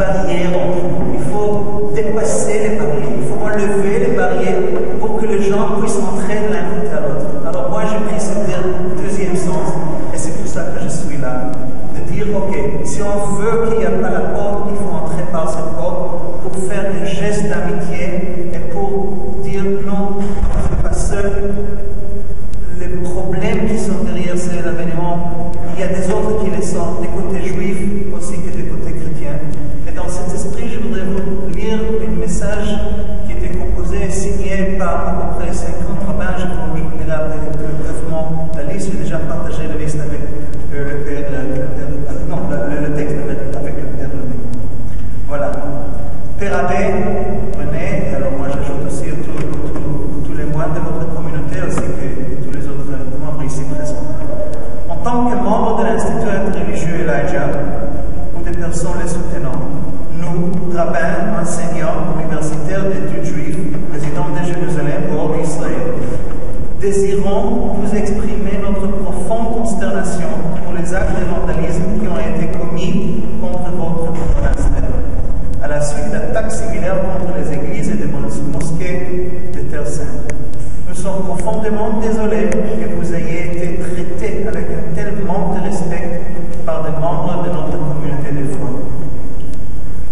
barrières entre nous. Il faut dépasser les barrières. Il faut enlever les barrières pour que les gens puissent entrer de l'un côté à l'autre. Alors moi, j'ai pris ce deuxième sens, et c'est pour ça que je suis là. De dire, ok, si on veut qu'il n'y ait pas la porte, il faut entrer par cette porte pour faire un geste d'amitié et pour dire non, je ne suis pas seul. Les problèmes qui sont derrière cet événement, il y a des autres qui les sont, des côtés juifs aussi que des côtés chrétiens. Et dans cet esprit, je voudrais vous lire un message qui était composé et signé par à peu près 50 rabbins. Je vous lirai brièvement la liste. J'ai déjà partagé la liste avec le texte avec le père René. Voilà. Père Abbé, René, et alors moi j'ajoute aussi tous les moines de votre communauté, ainsi que tous les autres membres ici présents. En tant que membre de l'Institut interreligieux Elijah, ou des personnes les soutenant, nous, rabbins, enseignants, universitaires d'études juives, résidents de Jérusalem ou hors d'Israël, désirons vous exprimer notre profonde consternation pour les actes de vandalisme qui ont été commis contre votre monastère, à la suite d'attaques similaires contre les églises et des mosquées de Terre Sainte. Nous sommes profondément désolés que vous ayez été traités avec un tel manque de respect par des membres de notre communauté de foi.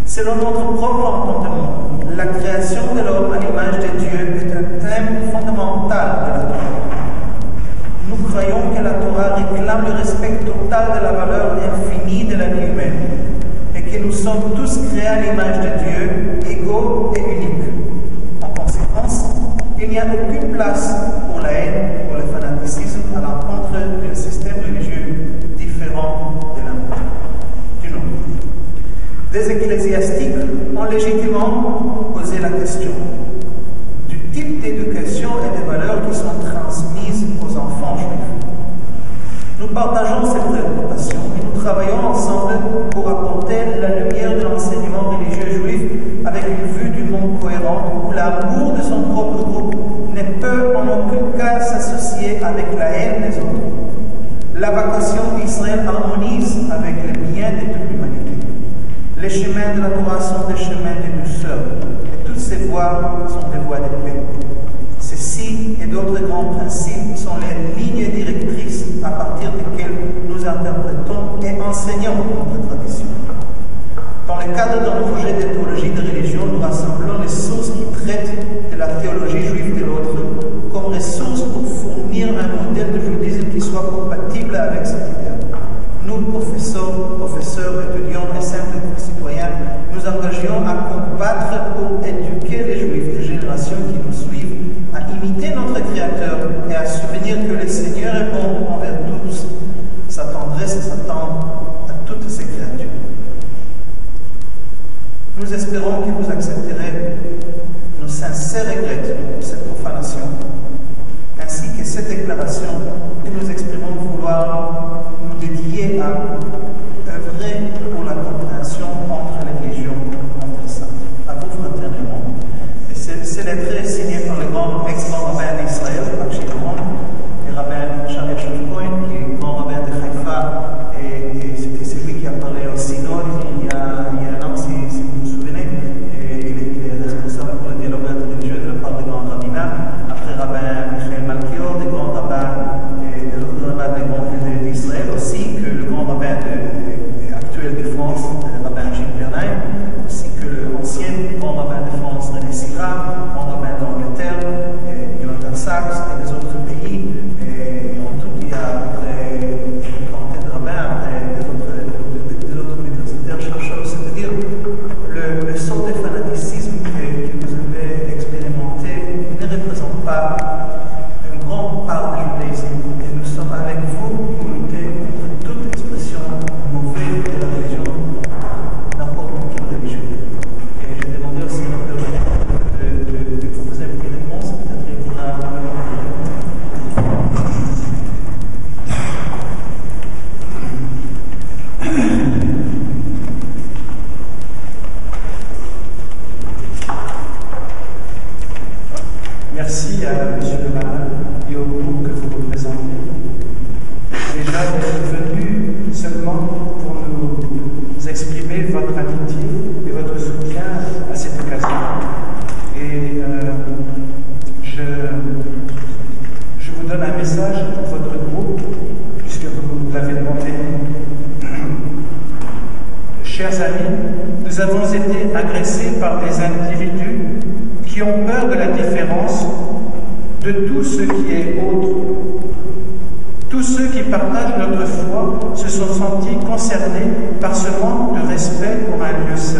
Selon notre propre entendement, la création de l'homme à l'image de Dieu est un thème fondamental de la Torah. Nous croyons que la Torah réclame le respect total de la valeur infinie de la vie humaine et que nous sommes tous créés à l'image de Dieu, égaux et uniques. En conséquence, il n'y a aucune place pour la haine, pour le fanaticisme à l'encontre d'un système religieux différent du nôtre. Des ecclésiastiques ont légitimement posé la question du type d'éducation et des valeurs qui sont transmises aux enfants juifs. Nous partageons ces préoccupations et nous travaillons ensemble pour apporter la lumière de l'enseignement religieux juif avec une vue du monde cohérente où l'amour de son propre groupe ne peut en aucun cas s'associer avec la haine des autres. La vocation d'Israël harmonise avec le bien de toute l'humanité. Les chemins de la Torah sont des chemins de douceur et toutes ces voies sont des voies de paix. Ceci et d'autres grands principes sont les lignes directrices à partir desquelles nous interprétons et enseignons notre tradition. Dans le cadre d'un projet de théologie de religion, nous rassemblons les sources qui traitent de la théologie juive de l'autre comme ressources pour fournir un modèle de judaïsme qui soit compatible avec cette idée. Nous, professeurs, étudiants et simples citoyens, nous engageons à combattre pour éduquer les juifs des générations qui nous suivent, à imiter notre Créateur et à souvenir que le Seigneur est bon envers tous. Sa tendresse s'attend à toutes ses créatures. Nous espérons que vous accepterez nos sincères regrets pour cette profanation, ainsi que cette déclaration que nous exprimons vouloir nous dédier à œuvrer pour la compréhension entre les religions intersaintes. À vous fraternellement. Et ces lettres est signée par le ex-grand rabbin d'Israël, Pachi Doron, le rabbin Shariach Cohen, qui est grand rabbin de Haïfa, et c'était celui qui a parlé au synode il y a un an, si vous vous souvenez, et il est responsable pour le dialogue interreligieux de la part du grand rabbinat, après rabbin Michael Malchior, des grands rabbins et des autres rabbins d'Israël, aussi que le grand rabbin actuel de France, le rabbin Jim Bernheim, ainsi que l'ancien grand rabbin de France, René Sira, grand rabbin d'Angleterre, Jonathan Sachs et des autres pays. Et en tout, il y a à peu près une quarantaine de rabbins, des autres universitaires, chercheurs, c'est-à-dire le sort de fanatisme que vous avez expérimenté ne représente pas une grande part du judaïsme. Et nous sommes avec vous pour lutter contre toute expression mauvaise de la religion, n'importe quelle religion. Et j'ai demandé aussi de chers amis, nous avons été agressés par des individus qui ont peur de la différence, de tout ce qui est autre. Tous ceux qui partagent notre foi se sont sentis concernés par ce manque de respect pour un lieu saint.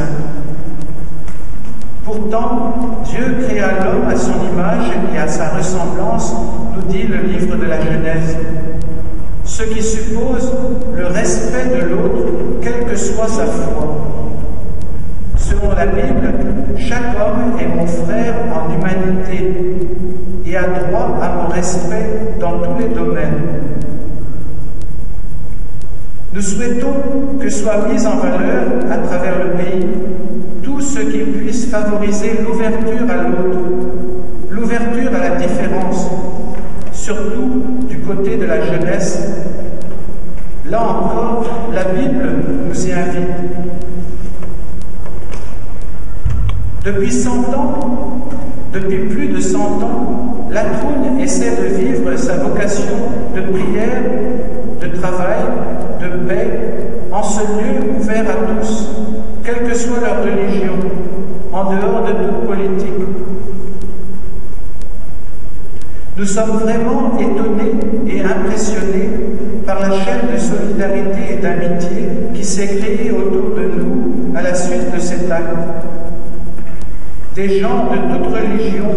Pourtant, Dieu créa l'homme à son image et à sa ressemblance, nous dit le livre de la Genèse, ce qui suppose le respect de l'autre, quelle que soit sa foi. Selon la Bible, chaque homme est mon frère en humanité et a droit à mon respect dans tous les domaines. Nous souhaitons que soit mis en valeur à travers le pays tout ce qui puisse favoriser l'ouverture à l'autre, l'ouverture à la différence, surtout du côté de la jeunesse. Là encore, la Bible nous y invite. Depuis 100 ans, depuis plus de 100 ans, la Troune essaie de vivre sa vocation de prière, de travail, de paix, en ce lieu ouvert à tous, quelle que soit leur religion, en dehors de toute politique. Nous sommes vraiment étonnés et impressionnés par la chaîne de solidarité et d'amitié qui s'est créée autour de nous à la suite de cet acte. Des gens de toute religion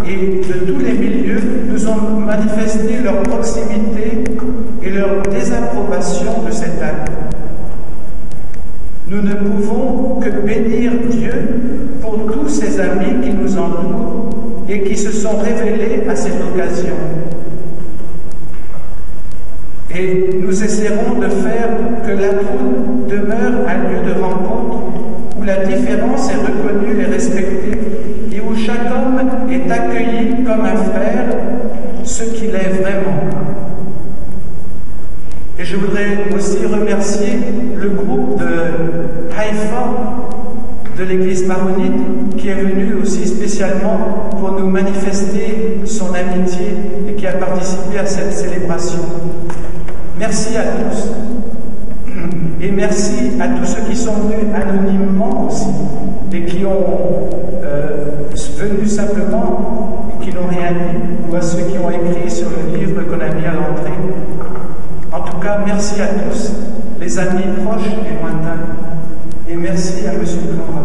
et de tous les milieux nous ont manifesté leur proximité et leur désapprobation de cet acte. Nous ne pouvons que bénir Dieu pour tous ces amis qui nous entourent et qui se sont révélés à cette occasion. Et nous essaierons de faire que la Troune demeure un lieu de rencontre où la différence est reconnue et respectée et où chaque homme est accueilli comme un frère, ce qu'il est vraiment. Et je voudrais aussi remercier le groupe de Haïfa de l'église maronite qui est venu aussi spécialement pour nous manifester son amitié et qui a participé à cette célébration. Merci à tous. Et merci à tous ceux qui sont venus anonymement aussi et qui ont venu simplement et qui n'ont rien dit, ou à ceux qui ont écrit sur le livre qu'on a mis à l'entrée. En tout cas, merci à tous, les amis proches et lointains. Et merci à M. Clara.